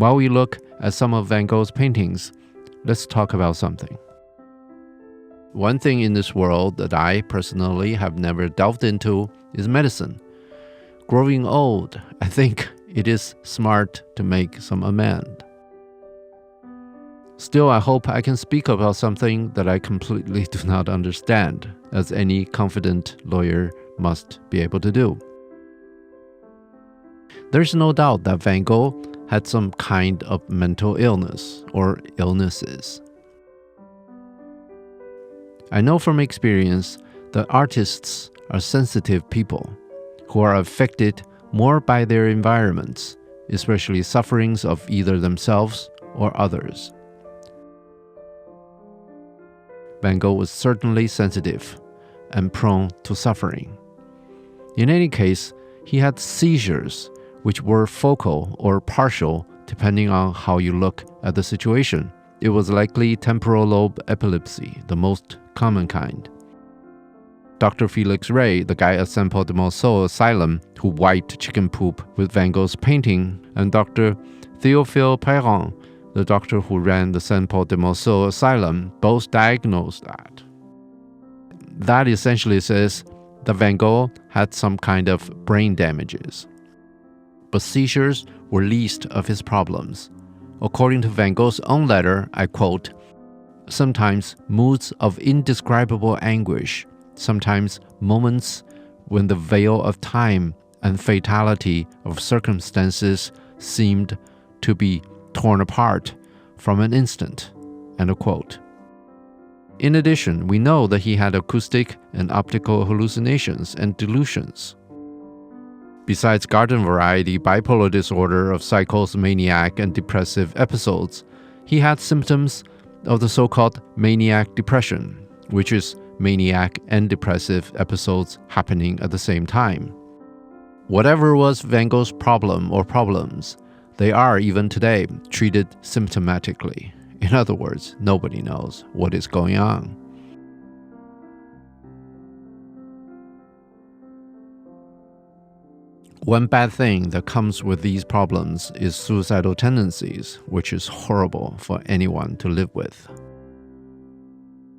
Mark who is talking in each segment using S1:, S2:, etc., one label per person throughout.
S1: While we look at some of Van Gogh's paintings, let's talk about something. One thing in this world that I personally have never delved into is medicine. Growing old, I think it is smart to make some amend. Still, I hope I can speak about something that I completely do not understand, as any confident lawyer must be able to do. There's no doubt that Van Gogh had some kind of mental illness or illnesses. I know from experience that artists are sensitive people who are affected more by their environments, especially sufferings of either themselves or others. Van Gogh was certainly sensitive and prone to suffering. In any case, he had seizures, which were focal or partial depending on how you look at the situation. It was likely temporal lobe epilepsy, the most common kind. Dr. Felix Ray, the guy at Saint-Paul-de-Monceau Asylum who wiped chicken poop with Van Gogh's painting, and Dr. Théophile Perron, the doctor who ran the Saint-Paul-de-Monceau Asylum, both diagnosed that. That essentially says that Van Gogh had some kind of brain damages. But seizures were least of his problems. According to Van Gogh's own letter, I quote, "Sometimes moods of indescribable anguish, sometimes moments when the veil of time and fatality of circumstances seemed to be torn apart from an instant." End of quote. In addition, we know that he had acoustic and optical hallucinations and delusions. Besides garden variety bipolar disorder of psychomaniac and depressive episodes, he had symptoms of the so-called maniac depression, which is maniac and depressive episodes happening at the same time. Whatever was Van Gogh's problem or problems, they are, even today, treated symptomatically. In other words, nobody knows what is going on. One bad thing that comes with these problems is suicidal tendencies, which is horrible for anyone to live with.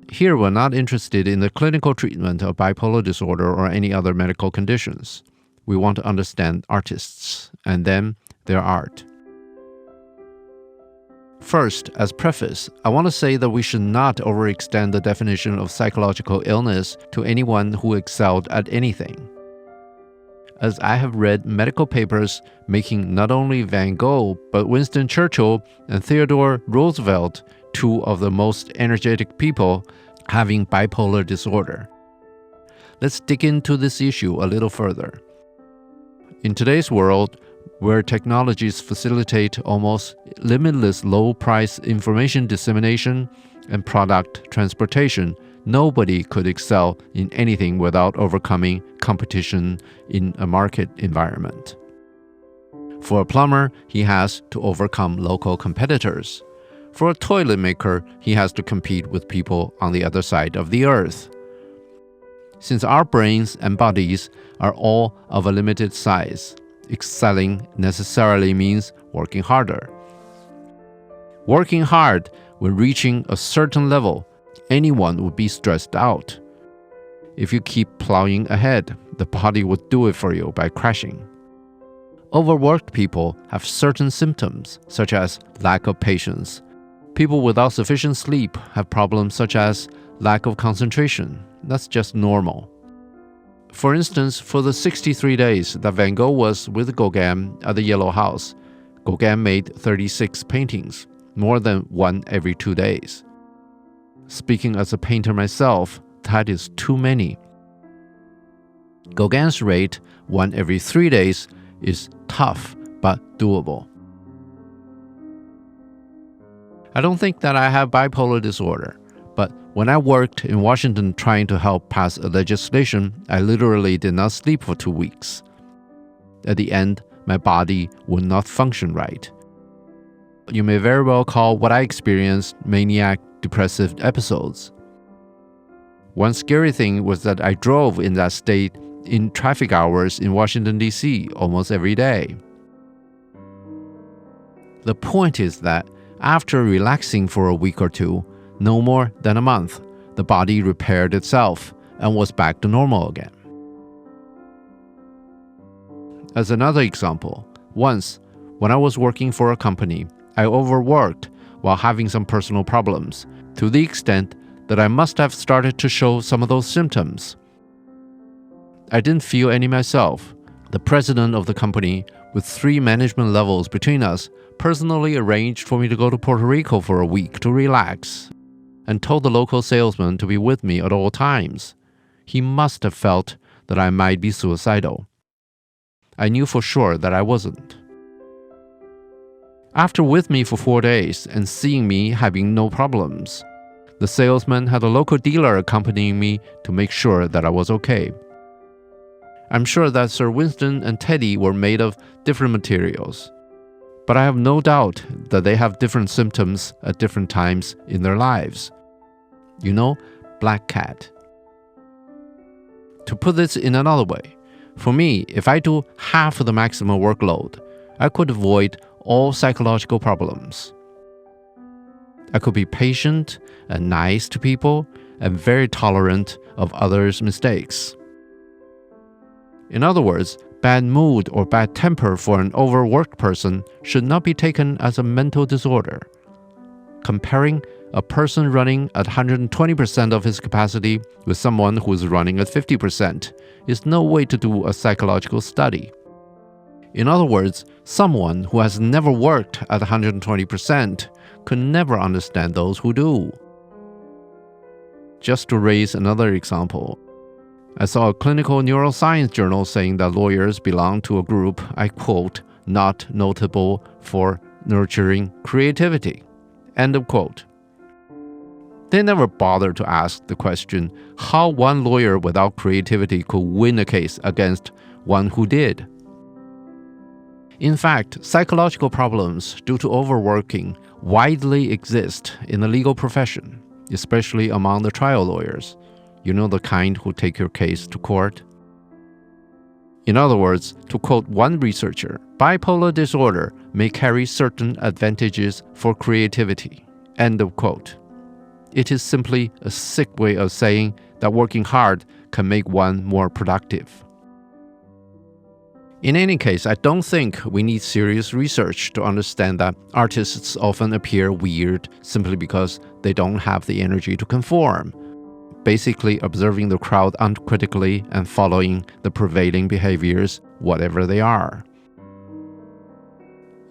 S1: Here, we're not interested in the clinical treatment of bipolar disorder or any other medical conditions. We want to understand artists, and then their art. First, as preface, I want to say that we should not overextend the definition of psychological illness to anyone who excelled at anything. As I have read medical papers making not only Van Gogh, but Winston Churchill and Theodore Roosevelt two of the most energetic people having bipolar disorder. Let's dig into this issue a little further. In today's world, where technologies facilitate almost limitless low-price information dissemination and product transportation, nobody could excel in anything without overcoming competition in a market environment. For a plumber, he has to overcome local competitors. For a toilet maker, he has to compete with people on the other side of the earth. Since our brains and bodies are all of a limited size, excelling necessarily means working harder. Working hard when reaching a certain level, anyone would be stressed out. If you keep plowing ahead, the body would do it for you by crashing. Overworked people have certain symptoms, such as lack of patience. People without sufficient sleep have problems such as lack of concentration. That's just normal. For instance, for the 63 days that Van Gogh was with Gauguin at the Yellow House, Gauguin made 36 paintings, more than one every 2 days. Speaking as a painter myself, that is too many. Gauguin's rate, one every 3 days, is tough but doable. I don't think that I have bipolar disorder, but when I worked in Washington trying to help pass a legislation, I literally did not sleep for 2 weeks. At the end, my body would not function right. You may very well call what I experienced maniac depressive episodes. One scary thing was that I drove in that state in traffic hours in Washington, D.C. almost every day. The point is that after relaxing for a week or two, no more than a month, the body repaired itself and was back to normal again. As another example, once, when I was working for a company, I overworked while having some personal problems, to the extent that I must have started to show some of those symptoms. I didn't feel any myself. The president of the company, with 3 management levels between us, personally arranged for me to go to Puerto Rico for a week to relax, and told the local salesman to be with me at all times. He must have felt that I might be suicidal. I knew for sure that I wasn't. After with me for 4 days and seeing me having no problems, the salesman had a local dealer accompanying me to make sure that I was okay. I'm sure that Sir Winston and Teddy were made of different materials, but I have no doubt that they have different symptoms at different times in their lives. You know, black cat. To put this in another way, for me, if I do half of the maximum workload, I could avoid all psychological problems. I could be patient and nice to people and very tolerant of others' mistakes. In other words, bad mood or bad temper for an overworked person should not be taken as a mental disorder. Comparing a person running at 120% of his capacity with someone who is running at 50% is no way to do a psychological study. In other words, someone who has never worked at 120% could never understand those who do. Just to raise another example, I saw a clinical neuroscience journal saying that lawyers belong to a group, I quote, not notable for nurturing creativity. End of quote. They never bothered to ask the question how one lawyer without creativity could win a case against one who did. In fact, psychological problems due to overworking widely exist in the legal profession, especially among the trial lawyers. You know, the kind who take your case to court. In other words, to quote one researcher, bipolar disorder may carry certain advantages for creativity. End of quote. It is simply a sick way of saying that working hard can make one more productive. In any case, I don't think we need serious research to understand that artists often appear weird simply because they don't have the energy to conform, basically observing the crowd uncritically and following the prevailing behaviors, whatever they are.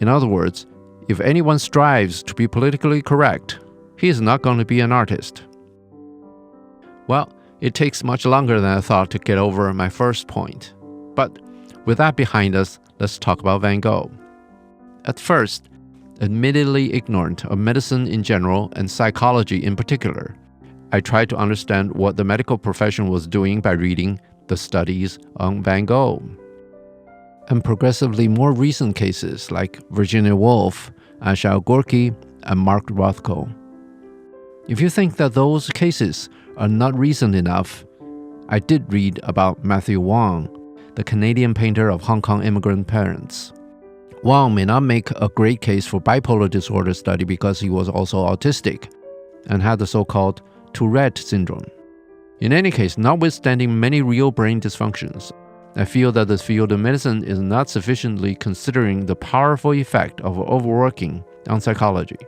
S1: In other words, if anyone strives to be politically correct, he is not going to be an artist. Well, it takes much longer than I thought to get over my first point. But with that behind us, let's talk about Van Gogh. At first, admittedly ignorant of medicine in general and psychology in particular, I tried to understand what the medical profession was doing by reading the studies on Van Gogh. And progressively more recent cases like Virginia Woolf, Ashal Gorky, and Mark Rothko. If you think that those cases are not recent enough, I did read about Matthew Wong, the Canadian painter of Hong Kong immigrant parents. Wong may not make a great case for bipolar disorder study because he was also autistic and had the so-called Tourette syndrome. In any case, notwithstanding many real brain dysfunctions, I feel that the field of medicine is not sufficiently considering the powerful effect of overworking on psychology.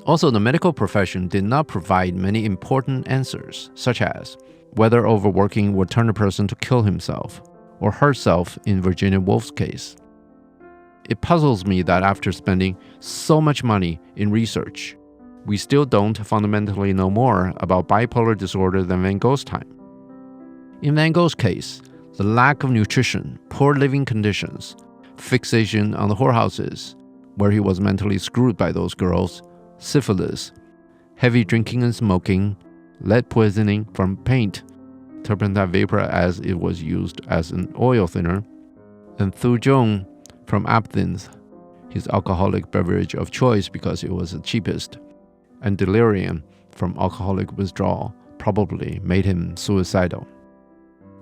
S1: Also, the medical profession did not provide many important answers, such as whether overworking would turn a person to kill himself or herself in Virginia Woolf's case. It puzzles me that after spending so much money in research, we still don't fundamentally know more about bipolar disorder than Van Gogh's time. In Van Gogh's case, the lack of nutrition, poor living conditions, fixation on the whorehouses, where he was mentally screwed by those girls, syphilis, heavy drinking and smoking, lead poisoning from paint, turpentine vapor as it was used as an oil thinner, and Zheng from absinthe, his alcoholic beverage of choice because it was the cheapest, and delirium from alcoholic withdrawal probably made him suicidal.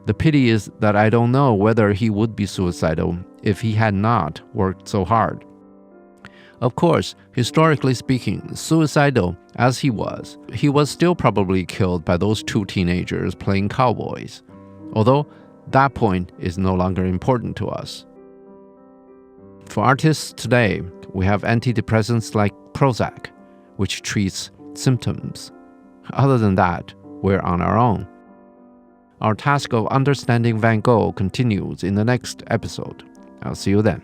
S1: The pity is that I don't know whether he would be suicidal if he had not worked so hard. Of course, historically speaking, suicidal as he was still probably killed by those two teenagers playing cowboys. Although that point is no longer important to us. For artists today, we have antidepressants like Prozac, which treats symptoms. Other than that, we're on our own. Our task of understanding Van Gogh continues in the next episode. I'll see you then.